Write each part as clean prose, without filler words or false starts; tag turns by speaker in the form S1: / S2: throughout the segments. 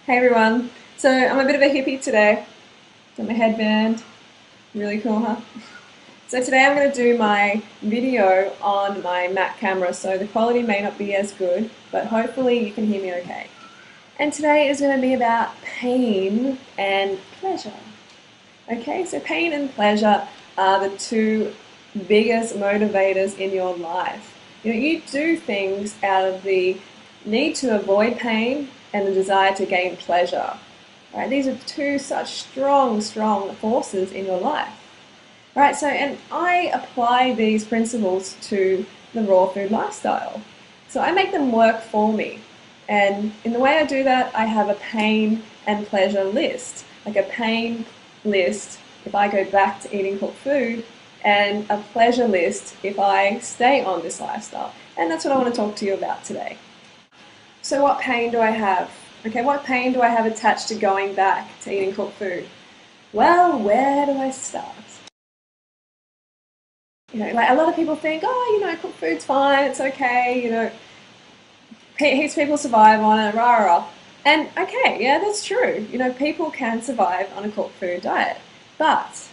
S1: Hey everyone. So I'm a bit of a hippie today. Got my headband. Really cool, huh? So today I'm going to do my video on my Mac camera, so the quality may not be as good, but hopefully you can hear me okay. And today is going to be about pain and pleasure. Okay, so pain and pleasure are the two biggest motivators in your life. You do things out of the need to avoid pain and the desire to gain pleasure. Right? These are two such strong forces in your life. Right? So, and I apply these principles to the raw food lifestyle. So I make them work for me. And in the way I do that, I have a pain and pleasure list. Like a pain list if I go back to eating cooked food, and a pleasure list if I stay on this lifestyle. And that's what I want to talk to you about today. So what pain do I have? Okay, what pain do I have attached to going back to eating cooked food? Well, where do I start? Like a lot of people think, oh, cooked food's fine, it's okay, heaps of people survive on it, rah, rah, rah. And okay, yeah, that's true. People can survive on a cooked food diet, but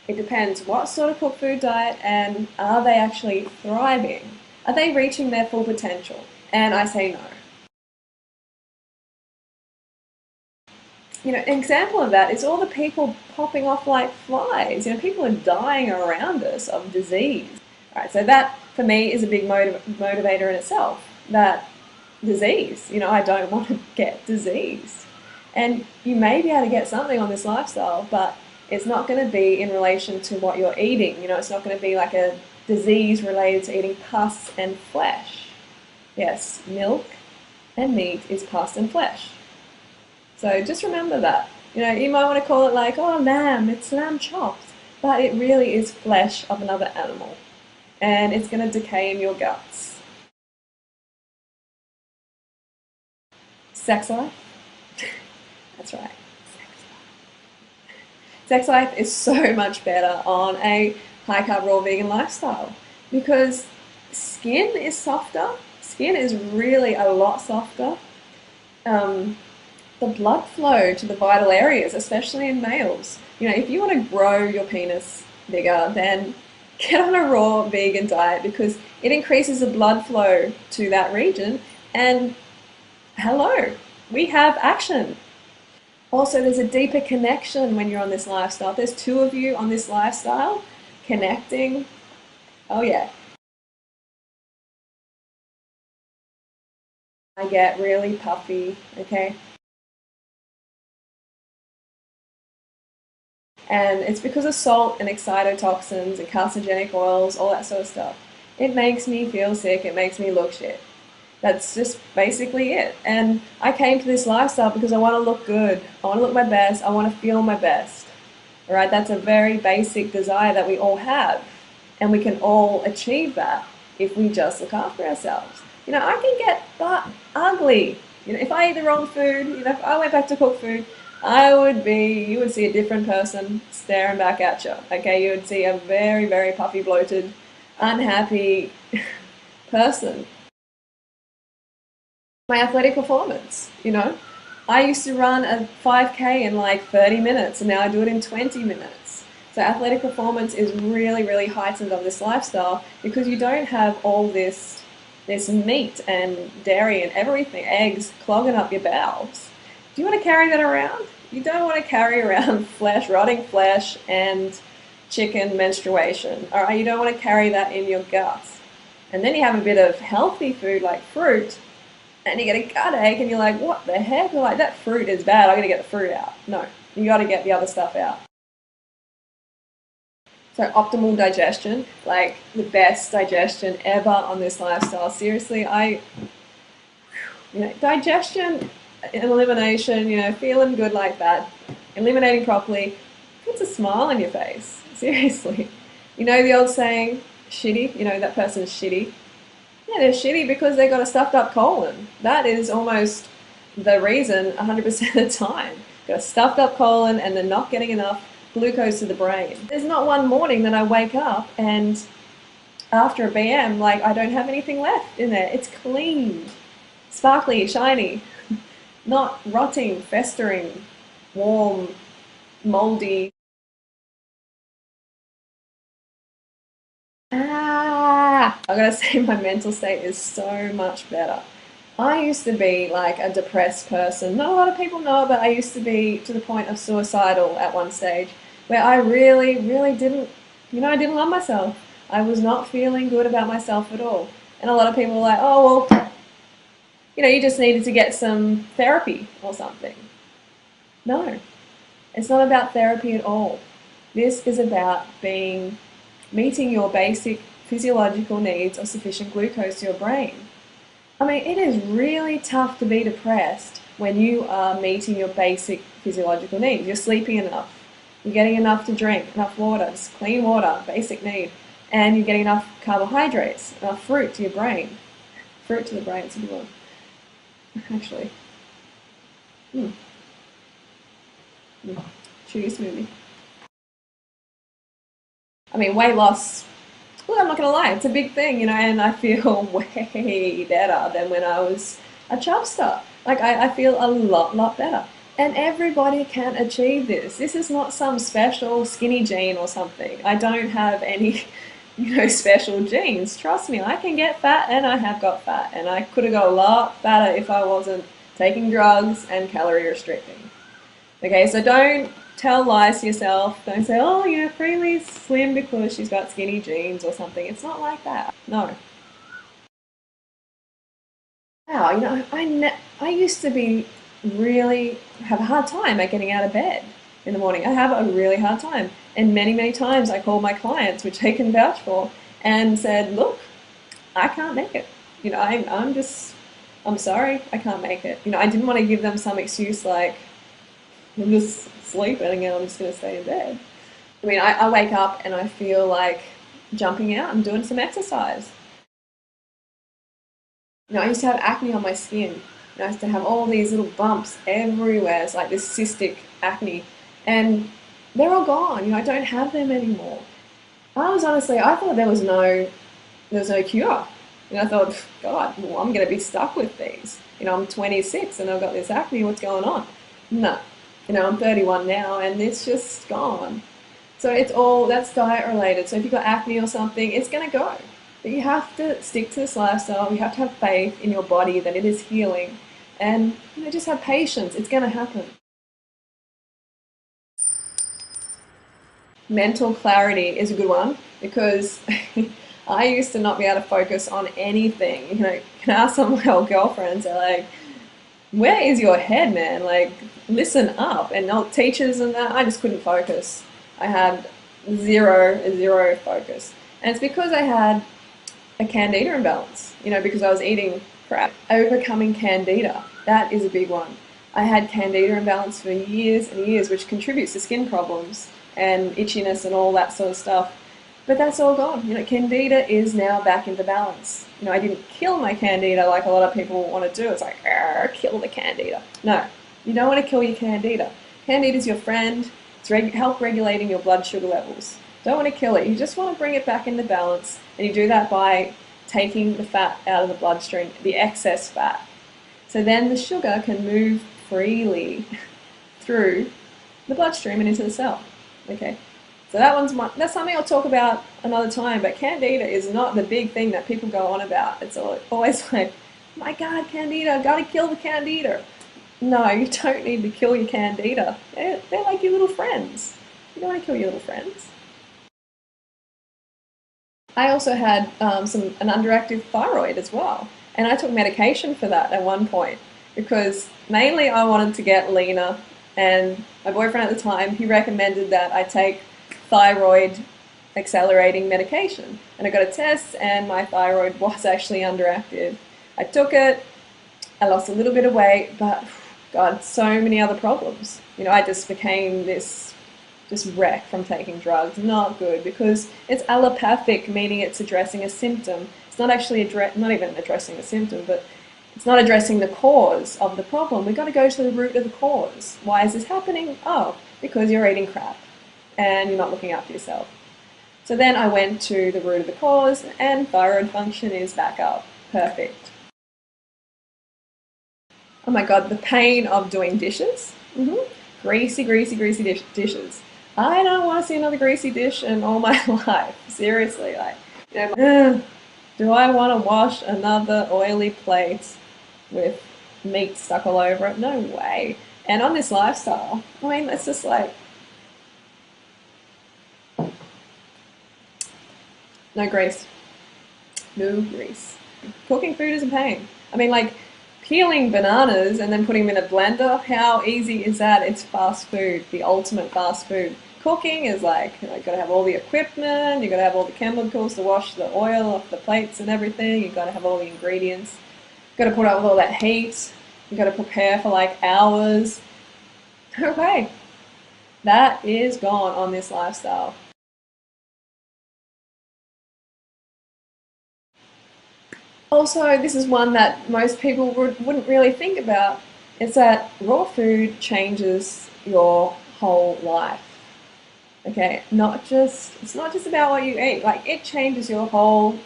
S1: it depends what sort of cooked food diet and are they actually thriving? Are they reaching their full potential? And I say no. An example of that is all the people popping off like flies. People are dying around us of disease. All right, so that for me is a big motivator in itself. That disease, I don't want to get disease. And you may be able to get something on this lifestyle, but it's not going to be in relation to what you're eating. It's not going to be like a disease related to eating pus and flesh. Yes, milk and meat is pus and flesh. So just remember that. You might want to call it like, oh, lamb, it's lamb chops, but it really is flesh of another animal, and it's going to decay in your guts. Sex life? That's right. Sex life is so much better on a high-carb, raw vegan lifestyle because skin is softer. Skin is really a lot softer. The blood flow to the vital areas, especially in males. If you want to grow your penis bigger, then get on a raw vegan diet because it increases the blood flow to that region. And hello, we have action. Also, there's a deeper connection when you're on this lifestyle. If there's two of you on this lifestyle connecting, oh yeah. I get really puffy, okay? And it's because of salt and excitotoxins and carcinogenic oils, all that sort of stuff. It makes me feel sick, it makes me look shit. That's just basically it. And I came to this lifestyle because I want to look good. I want to look my best. I want to feel my best. All right, that's a very basic desire that we all have. And we can all achieve that if we just look after ourselves. I can get butt ugly. If I eat the wrong food, if I went back to cooked food, you would see a different person staring back at you. Okay, you would see a very, very puffy, bloated, unhappy person. My athletic performance, I used to run a 5K in like 30 minutes and now I do it in 20 minutes. So athletic performance is really, really heightened on this lifestyle because you don't have all this meat and dairy and everything, eggs clogging up your bowels. Do you want to carry that around? You don't want to carry around flesh, rotting flesh and chicken menstruation. All right, you don't want to carry that in your guts. And then you have a bit of healthy food like fruit, and you get a gut ache and you're like, what the heck? You're like, that fruit is bad, I'm going to get the fruit out. No, you got to get the other stuff out. So optimal digestion, like the best digestion ever on this lifestyle. Seriously, digestion and elimination, feeling good like that, eliminating properly, puts a smile on your face. Seriously. The old saying, shitty, that person's shitty. Yeah, they're shitty because they got a stuffed up colon. That is almost the reason 100% of the time. Got a stuffed up colon and they're not getting enough glucose to the brain. There's not one morning that I wake up and after a BM, like I don't have anything left in there. It's clean, sparkly, shiny. not rotting, festering, warm, moldy. I gotta say, my mental state is so much better. I used to be like a depressed person. Not a lot of people know, but I used to be to the point of suicidal at one stage where I really, really didn't, I didn't love myself. I was not feeling good about myself at all. And a lot of people were like, oh, well, you just needed to get some therapy or something. No, it's not about therapy at all. This is about meeting your basic physiological needs of sufficient glucose to your brain. I mean, it is really tough to be depressed when you are meeting your basic physiological needs. You're sleeping enough, you're getting enough to drink, enough water, just clean water, basic need, and you're getting enough carbohydrates, enough fruit to your brain. Fruit to the brain, it's a good one. Actually. Mm. Chewy smoothie. I mean, weight loss, well, I'm not going to lie, it's a big thing, and I feel way better than when I was a chubster. Like, I feel a lot better. And everybody can achieve this. This is not some special skinny gene or something. I don't have any, special genes. Trust me, I can get fat and I have got fat. And I could have got a lot fatter if I wasn't taking drugs and calorie restricting. Okay, so don't tell lies to yourself. Don't say, oh, Freelee's slim because she's got skinny jeans or something. It's not like that. No. Wow, I used to be really have a hard time at getting out of bed in the morning. I have a really hard time. And many times I called my clients, which they can vouch for, and said, look, I can't make it. I'm sorry, I can't make it. I didn't want to give them some excuse like, I'm just sleeping and I'm just going to stay in bed. I mean, I wake up and I feel like jumping out and doing some exercise. I used to have acne on my skin. I used to have all these little bumps everywhere. It's like this cystic acne. And they're all gone. I don't have them anymore. I thought there was no cure. I thought, God, well, I'm going to be stuck with these. I'm 26 and I've got this acne. What's going on? No. I'm 31 now and it's just gone. So that's diet related. So if you've got acne or something, it's going to go. But you have to stick to this lifestyle. You have to have faith in your body that it is healing. And just have patience. It's going to happen. Mental clarity is a good one because I used to not be able to focus on anything. Can ask some of my old girlfriends, they're like, where is your head, man? Like, listen up. And old teachers and that, I just couldn't focus. I had zero focus. And it's because I had a candida imbalance, because I was eating crap. Overcoming candida, that is a big one. I had candida imbalance for years and years, which contributes to skin problems and itchiness and all that sort of stuff. But that's all gone. Candida is now back into balance. I didn't kill my candida like a lot of people want to do. It's like, kill the candida. No, you don't want to kill your candida. Candida's your friend. It's help regulating your blood sugar levels. Don't want to kill it. You just want to bring it back into balance. And you do that by taking the fat out of the bloodstream, the excess fat. So then the sugar can move freely through the bloodstream and into the cell. Okay. So that's something I'll talk about another time, but candida is not the big thing that people go on about. It's always like, my God, candida, gotta kill the candida. No, you don't need to kill your candida. They're like your little friends. You don't want to kill your little friends. I also had an underactive thyroid as well, and I took medication for that at one point because mainly I wanted to get leaner, and my boyfriend at the time, he recommended that I take thyroid accelerating medication, and I got a test and my thyroid was actually underactive. I took it, I lost a little bit of weight, but God, so many other problems. I just became this wreck from taking drugs. Not good, because it's allopathic, meaning it's addressing a symptom. It's not actually not even addressing a symptom, but it's not addressing the cause of the problem. We've got to go to the root of the cause. Why is this happening? Oh, because you're eating crap and you're not looking after yourself. So then I went to the root of the cause and thyroid function is back up. Perfect. Oh my God, the pain of doing dishes. Greasy, greasy, greasy dishes. I don't want to see another greasy dish in all my life. Seriously, like, do I want to wash another oily plate with meat stuck all over it? No way. And on this lifestyle, I mean, it's just like, no grease. No grease. Cooking food is a pain. I mean, like, peeling bananas and then putting them in a blender, how easy is that? It's fast food, the ultimate fast food. Cooking is like, you gotta have all the equipment, you gotta have all the chemicals to wash the oil off the plates and everything, you gotta have all the ingredients, you gotta put up with all that heat, you gotta prepare for like hours. Okay, that is gone on this lifestyle. Also, this is one that most people wouldn't really think about. It's that raw food changes your whole life. Okay, it's not just about what you eat. Like, it changes your whole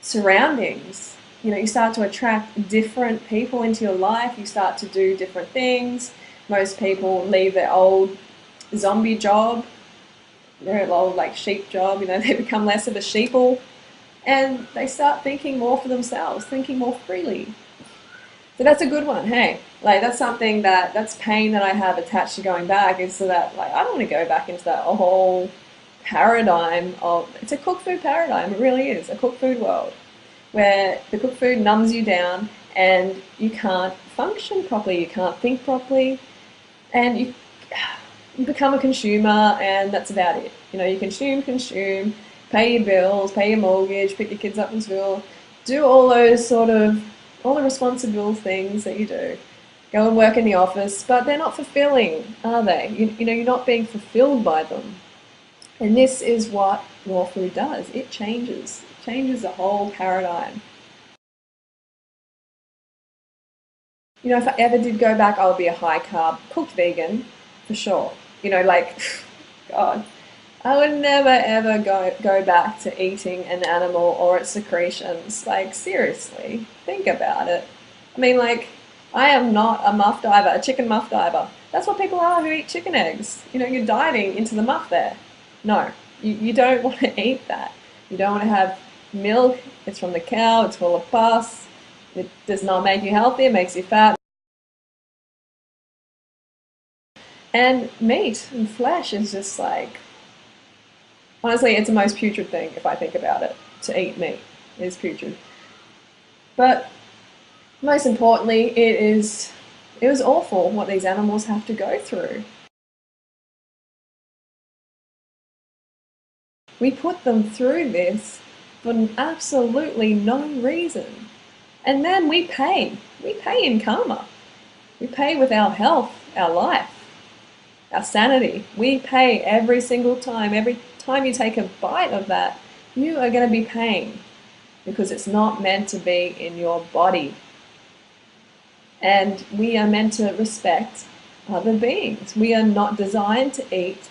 S1: surroundings. You know, you start to attract different people into your life. You start to do different things. Most people leave their old zombie job, their old like sheep job. You know, they become less of a sheeple, and they start thinking more for themselves, thinking more freely. So that's a good one. Hey, like, that's something that's pain that I have attached to going back, is so that, like, I don't want to go back into that whole paradigm of, it's a cooked food paradigm. It really is a cooked food world where the cooked food numbs you down and you can't function properly, you can't think properly, and you become a consumer, and that's about it. You know, you consume, pay your bills, pay your mortgage, pick your kids up from school, do all those sort of, all the responsible things that you do. Go and work in the office, but they're not fulfilling, are they? You know, you're not being fulfilled by them. And this is what raw food does. It changes the whole paradigm. You know, if I ever did go back, I would be a high carb, cooked vegan, for sure. You know, like, God, I would never ever go back to eating an animal or its secretions. Like, seriously, think about it. I mean, like, I am not a muff diver, a chicken muff diver. That's what people are who eat chicken eggs. You know, you're diving into the muff there. No, you don't want to eat that. You don't want to have milk. It's from the cow, it's full of pus. It does not make you healthy, it makes you fat. And meat and flesh is just like, honestly, it's the most putrid thing, if I think about it. To eat meat is putrid. But most importantly, it was awful what these animals have to go through. We put them through this for absolutely no reason. And then we pay. We pay in karma. We pay with our health, our life, our sanity. We pay every single time. Every time you take a bite of that, you are going to be paying, because it's not meant to be in your body. And we are meant to respect other beings. We are not designed to eat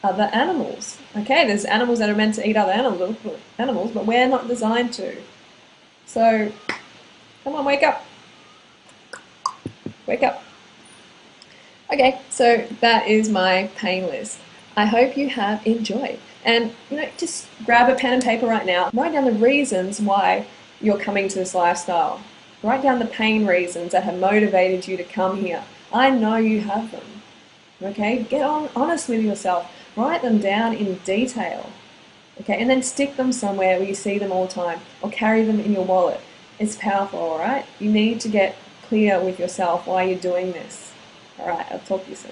S1: other animals. Okay, there's animals that are meant to eat other animals, but we're not designed to. So, come on, wake up. Wake up. Okay, so that is my pain list. I hope you have enjoyed. And, you know, just grab a pen and paper right now. Write down the reasons why you're coming to this lifestyle. Write down the pain reasons that have motivated you to come here. I know you have them. Okay, get honest with yourself. Write them down in detail. Okay, and then stick them somewhere where you see them all the time, or carry them in your wallet. It's powerful, all right? You need to get clear with yourself why you're doing this. All right, I'll talk to you soon.